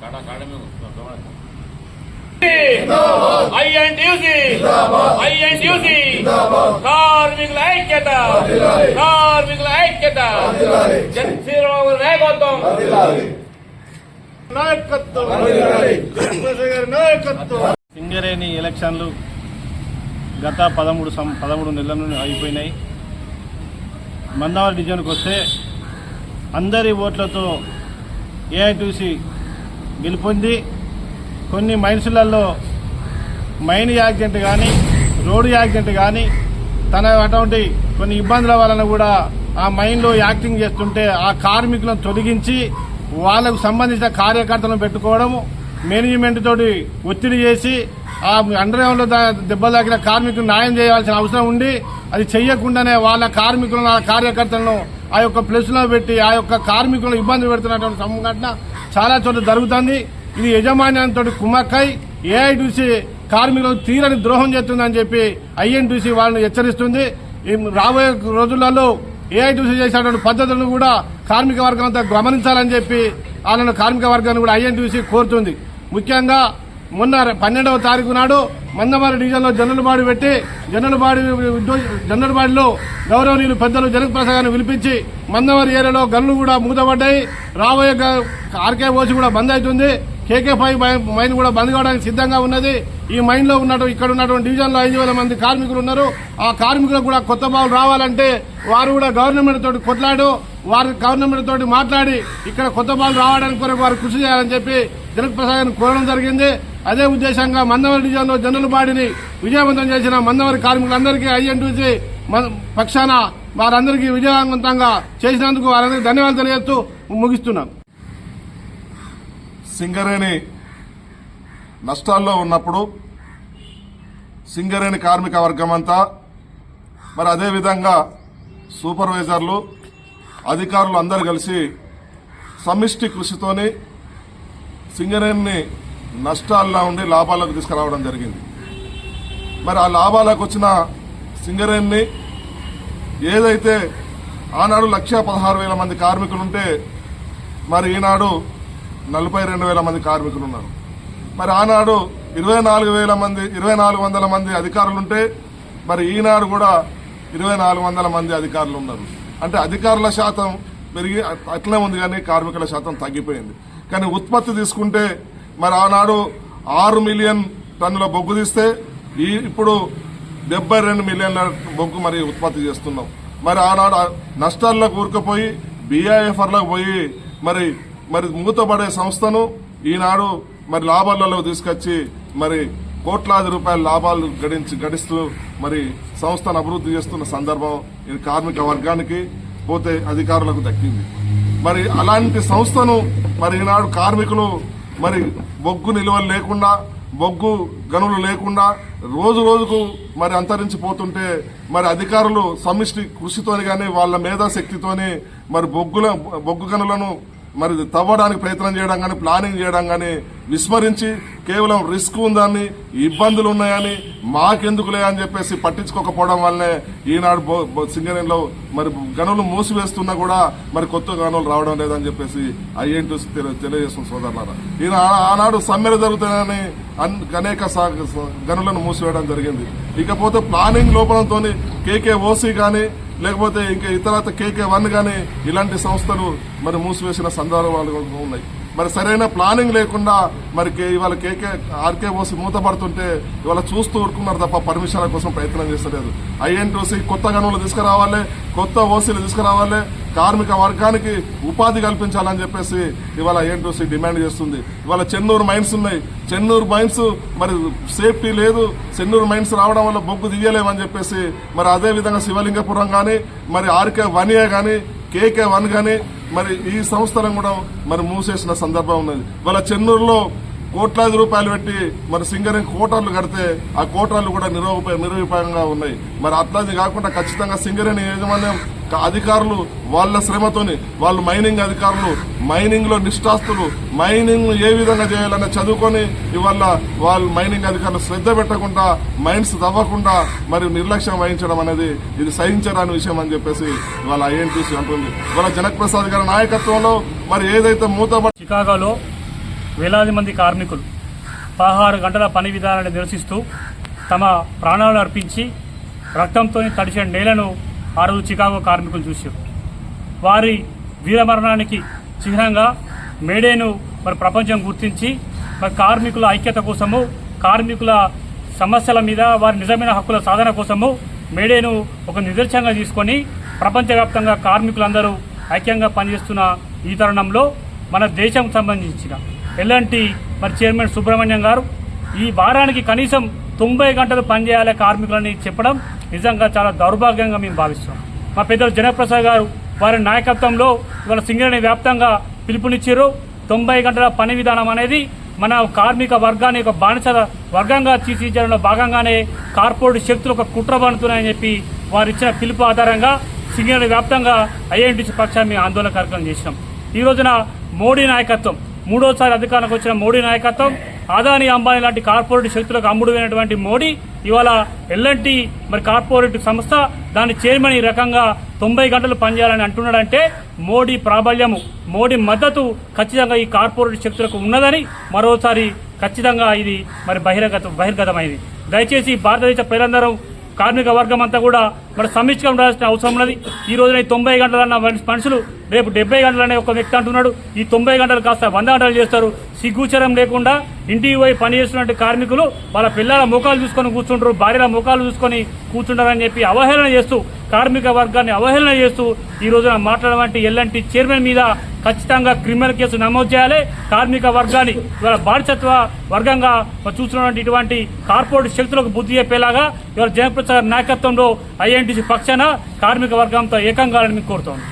కార్మికుల ఐక్యత, కార్మికుల ఐక్యత, జగన్మోహన్ నాయకత్వం, నాయకత్వం. సింగరేణి ఎలక్షన్లు గత 13 నెలల నుండి అయిపోయినాయి. మందమరి డివిజన్కి వస్తే అందరి ఓట్లతో ఏఐటీసీ గెలుపొంది కొన్ని మైన్సులలో మైన్ యాక్సిడెంట్ కానీ రోడ్డు యాక్సిడెంట్ కానీ అటువంటి కొన్ని ఇబ్బందుల వలన కూడా ఆ మైన్లో యాక్టింగ్ చేస్తుంటే ఆ కార్మికులను తొలగించి వాళ్ళకు సంబంధించిన కార్యకర్తలను పెట్టుకోవడము, మేనేజ్మెంట్ తోటి ఒత్తిడి చేసి ఆ అండర్గ్రౌండ్లో దెబ్బలు తాకిన కార్మికులు న్యాయం చేయాల్సిన అవసరం ఉండి అది చెయ్యకుండానే వాళ్ళ కార్మికులను ఆ కార్యకర్తలను ఆ యొక్క ప్లేస్లో పెట్టి ఆ యొక్క కార్మికులను ఇబ్బంది పెడుతున్నటువంటి సంఘటన చాలా చోట్ల జరుగుతుంది. ఇది యజమాన్యంతో కుమ్మక్కై ఏఐటీసీ కార్మికులకు తీరని ద్రోహం చేస్తుందని చెప్పి ఐఎన్టీసీ వాళ్ళని హెచ్చరిస్తుంది. రాబోయే రోజులలో ఏఐటీసీ చేసినటువంటి పద్ధతులను కూడా కార్మిక వర్గం అంతా గమనించాలని చెప్పి వాళ్ళను కార్మిక వర్గాన్ని కూడా ఐఎన్టీసీ కోరుతుంది. ముఖ్యంగా మొన్న 12వ తారీఖు నాడు మందమరి డివిజన్లో జనరల్ బాడీ పెట్టి జనరల్ బాడీలో గౌరవనీయులు పెద్దలు జగత్ ప్రసాద్ గారిని పిలిపించి మందమరి ఏరియాలో గన్లు కూడా మూతపడ్డాయి. రాబోయే ఆర్కే ఓసి కూడా బంద్ అవుతుంది. KK5 మైన్ కూడా బంద్ కావడానికి సిద్ధంగా ఉన్నది. ఈ మైన్ లో ఇక్కడ ఉన్నటువంటి డివిజన్లో 5,000 మంది కార్మికులు ఉన్నారు. ఆ కార్మికులకు కూడా కొత్త బావులు రావాలంటే వారు కూడా గవర్నమెంట్ తోటి కొట్లాడు, వారు గవర్నమెంట్ తోటి మాట్లాడి ఇక్కడ కొత్త బావులు రావడానికి కొరకు వారు కృషి చేయాలని చెప్పి జగత్ ప్రసాద్ గారిని కోరడం జరిగింది. అదే ఉద్దేశంగా మందమరి డివిజన్లో జనరల్ బాడీని విజయవంతం చేసిన మందమరి కార్మికులందరికీ ఐఎన్టీసీ పక్షాన వారందరికీ విజయవంతంగా చేసినందుకు వారందరికీ ధన్యవాదాలు తెలియజేస్తూ ముగిస్తున్నాం. సింగరేణి నష్టాల్లో ఉన్నప్పుడు సింగరేణి కార్మిక వర్గం అంతా మరి అదేవిధంగా సూపర్వైజర్లు అధికారులు అందరూ కలిసి సమిష్టి కృషితోని సింగరేణిని నష్టాల్లో ఉండి లాభాలకు తీసుకురావడం జరిగింది. మరి ఆ లాభాలకు వచ్చిన సింగరేణిని ఏదైతే ఆనాడు 1,16,000 మంది కార్మికులుంటే మరి ఈనాడు 42,000 మంది కార్మికులు ఉన్నారు. మరి ఆనాడు 2,400 మంది అధికారులుంటే మరి ఈనాడు కూడా 2,400 మంది అధికారులు ఉన్నారు. అంటే అధికారుల శాతం పెరిగి అట్లనే ఉంది కానీ కార్మికుల శాతం తగ్గిపోయింది. కానీ ఉత్పత్తి తీసుకుంటే మరి ఆనాడు 6 మిలియన్ టన్నుల బొగ్గు తీస్తే ఇప్పుడు 72 మిలియన్ల బొగ్గు మరి ఉత్పత్తి చేస్తున్నాం. మరి ఆనాడు నష్టాల్లో కూరుకుపోయి BIFRలకు పోయి మరి మూతపడే సంస్థను ఈనాడు మరి లాభాలలో తీసుకొచ్చి మరి కోట్లాది రూపాయల లాభాలు గడిస్తూ మరి సంస్థను అభివృద్ధి చేస్తున్న సందర్భం ఇది కార్మిక వర్గానికి పోతే అధికారులకు దక్కింది. మరి అలాంటి సంస్థను మరి ఈనాడు కార్మికులు మరి బొగ్గు నిల్వలు లేకుండా బొగ్గు గనులు లేకుండా రోజు రోజుకు మరి అంతరించిపోతుంటే మరి అధికారులు సమిష్టి కృషితోని గాని వాళ్ళ మేధాశక్తితోని మరి బొగ్గు గనులను మరి తవ్వడానికి ప్రయత్నం చేయడం కానీ ప్లానింగ్ చేయడం కానీ విస్మరించి కేవలం రిస్క్ ఉందని ఇబ్బందులు ఉన్నాయని మాకెందుకులే అని చెప్పేసి పట్టించుకోకపోవడం వల్లనే ఈనాడు సింగరేణిలో మరి గనులు మూసివేస్తున్నా కూడా మరి కొత్త గనులు రావడం లేదని చెప్పేసి ఐఎన్టీసీ తెలియజేస్తున్న సోదరులారా. ఈయన ఆనాడు సమ్మెలు జరుగుతాయని అనేక గనులను మూసివేయడం జరిగింది. ఇకపోతే ప్లానింగ్ లోపంతో KKOC కానీ లేకపోతే ఇంకా ఇతరత KK1 కానీ ఇలాంటి సంస్థలు మరి మూసివేసిన సందర్భాలు ఉన్నాయి. మరి సరైన ప్లానింగ్ లేకుండా మరి ఇవాళ RKOC మూతపడుతుంటే ఇవాళ చూస్తూ ఊరుకున్నారు తప్ప పర్మిషన్ల కోసం ప్రయత్నం చేస్తలేదు. ఐఎన్టీసీ కొత్త గనులు తీసుకురావాలి, కొత్త ఓసీలు తీసుకురావాలి, కార్మిక వర్గానికి ఉపాధి కల్పించాలని చెప్పేసి ఇవాళ ఐఎన్టీసీ డిమాండ్ చేస్తుంది. ఇవాళ చెన్నూరు మైన్స్ ఉన్నాయి. చెన్నూరు మైన్స్ మరి సేఫ్టీ లేదు. చెన్నూరు మైన్స్ రావడం వల్ల బొగ్గు దియ్యలేమని చెప్పేసి మరి అదేవిధంగా శివలింగపురం కానీ మరి RK1A కానీ KK1 కానీ మరి ఈ సంస్థలను కూడా మరి మూసేసిన సందర్భం ఉన్నది. ఇవాళ చెన్నూరులో కోట్లాది రూపాయలు పెట్టి మరి సింగరేణి కోటర్లు కడితే ఆ కోటర్లు కూడా నిరుపయోగంగా ఉన్నాయి. మరి అట్లాది కాకుండా ఖచ్చితంగా సింగరేణి యాజమాన్యం అధికారులు వాళ్ళ శ్రమతోని వాళ్ళు మైనింగ్ అధికారులు మైనింగ్ లో నిష్ఠాస్తులు మైనింగ్ ఏ విధంగా చేయాలన్న చదువుకొని ఇవాళ వాళ్ళు మైనింగ్ అధికారులు శ్రద్ధ పెట్టకుండా మైన్స్ తవ్వకుండా మరి నిర్లక్ష్యం వహించడం అనేది ఇది సహించరాని విషయం అని చెప్పేసి ఇవాళ ఐఎన్టీసీ అంటుంది. ఇవాళ జనక్ ప్రసాద్ గారి నాయకత్వంలో మరి ఏదైతే మూతబడి చికాగోలో వేలాది మంది కార్మికులు 16 గంటల పని విధానాన్ని నిరసిస్తూ తమ ప్రాణాలను అర్పించి రక్తంతో తడిసిన నేలను ఆ రోజు చికాగో కార్మికులు చూశారు. వారి వీరమరణానికి చిహ్నంగా మేడేను మరి ప్రపంచం గుర్తించి మరి కార్మికుల ఐక్యత కోసము, కార్మికుల సమస్యల మీద వారి నిజమైన హక్కుల సాధన కోసము మేడేను ఒక నిదర్శనంగా తీసుకొని ప్రపంచవ్యాప్తంగా కార్మికులందరూ ఐక్యంగా పనిచేస్తున్న ఈ తరుణంలో మన దేశం సంబంధించిన ఎల్ఎన్టీ మరి చైర్మన్ సుబ్రహ్మణ్యం గారు ఈ వారానికి కనీసం 90 గంటలు పనిచేయాలి కార్మికులని చెప్పడం నిజంగా చాలా దౌర్భాగ్యంగా మేము భావిస్తున్నాం. మా పెద్దలు జనప్రసాద్ గారు వారి నాయకత్వంలో ఇవాళ సింగరేణి వ్యాప్తంగా పిలుపునిచ్చారు. 90 గంటల పని విధానం అనేది మన కార్మిక వర్గాన్ని ఒక బానిస వర్గంగా తీర్చిదిద్దడంలో భాగంగానే కార్పొరేట్ శక్తులు ఒక కుట్ర పడుతున్నాయని చెప్పి వారు ఇచ్చిన పిలుపు ఆధారంగా సింగరేణి వ్యాప్తంగా ఐఎన్టీసీ పక్షాన్ని మేము ఆందోళన కార్యక్రమం చేసినాం. ఈ రోజున మోడీ నాయకత్వం, మూడోసారి అధికారంలోకి వచ్చిన మోడీ నాయకత్వం, అదానీ అంబానీ లాంటి కార్పొరేట్ శక్తులకు అమ్ముడుపోయినటువంటి మోడీ ఇవాళ ఎల్ఎన్టీ మరి కార్పొరేట్ సంస్థ దాని చైర్మన్ ఈ రకంగా 90 గంటలు పనిచేయాలని అంటున్నాడంటే మోడీ ప్రాబల్యము, మోడీ మద్దతు ఖచ్చితంగా ఈ కార్పొరేట్ శక్తులకు ఉన్నదని మరోసారి ఖచ్చితంగా ఇది మరి బహిర్గతమైంది. దయచేసి భారతదేశ ప్రజలందరూ కార్మిక వర్గం అంతా కూడా మరి సమిష్టిగా ఉండాల్సిన అవసరం ఉన్నది. ఈ రోజున 90 గంటలన్న మనుషులు రేపు 70 గంటలనే ఒక వ్యక్తి అంటున్నాడు. ఈ 90 గంటలు కాస్త 100 గంటలు చేస్తారు. సిగ్గుచరం లేకుండా ఇంటికి పోయి పని చేస్తున్నట్టు కార్మికులు వాళ్ళ పిల్లల ముఖాలు చూసుకొని కూర్చుంటారు, భార్యల ముఖాలు చూసుకొని కూర్చుంటారని చెప్పి అవహేళన చేస్తూ, కార్మిక వర్గాన్ని అవహేళన చేస్తూ ఈ రోజున మాట్లాడమంటే ఎల్ఎన్టీ చైర్మన్ మీద ఖచ్చితంగా క్రిమినల్ కేసు నమోదు చేయాలి. కార్మిక వర్గాన్ని ఇవాళ బానిసత్వ వర్గంగా చూస్తున్నటువంటి ఇటువంటి కార్పొరేట్ శక్తులకు బుద్ధి చెప్పేలాగా ఇవాళ జనప్రసాద్ నాయకత్వంలో ఐఎన్టీసీ పక్షాన కార్మిక వర్గంతో ఏకంగా కోరుతోంది.